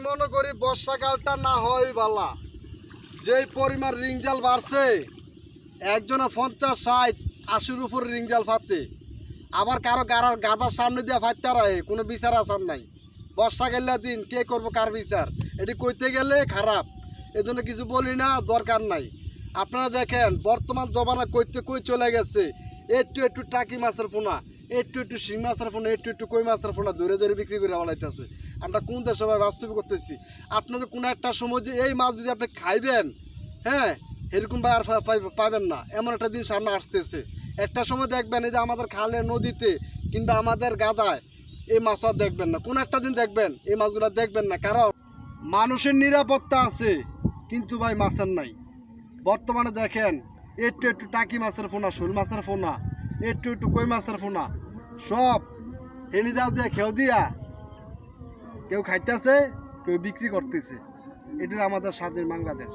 মনে করি বর্ষাকালটা না হয় বালা, যেই পরিমাণ রিং জাল বাড়ছে, একজনে 50, 60, 80-র উপরে রিং জাল ফাতে, আবার কারো গাদার সামনে দিয়ে ফাটতে রায়, কোনো বিচার আসার নাই। বর্ষাকালের দিন কে করবো কার বিচার, এটি কইতে গেলে খারাপ। এজন্য কিছু বলি না, দরকার নাই। আপনারা দেখেন বর্তমান জমানা কইতে কই চলে গেছে। একটু একটু টাকি মাছের পোনা, একটু একটু শিং মাছের পোনা, একটু একটু কই মাছের পোনা ধরে ধরে বিক্রি করে বলাইতেছে। আমরা কোন দেশে সবাই বাস্তবিক করতেছি। আপনাদের কোনো একটা সময় যে এই মাছ যদি আপনি খাইবেন, হ্যাঁ, এরকম আর পাবেন না। এমন একটা দিন সামনে আসতেছে। একটা সময় দেখবেন এই যে আমাদের খালে নদীতে কিংবা আমাদের গাদায় এই মাছ আর দেখবেন না। কোন একটা দিন দেখবেন এই মাছগুলো দেখবেন না, কারণ মানুষের নিরাপত্তা আছে কিন্তু ভাই মাছের নাই। বর্তমানে দেখেন একটু একটু টাকি মাছের ফোনা, শোল মাছের ফোনা, একটু একটু কই মাছের ফোনা, সব হেনি জাল দিয়ে খেও দিয়া কেউ খাইতেছে, কেউ বিক্রি করতেছে। এটা আমাদের স্বাধীন বাংলাদেশ।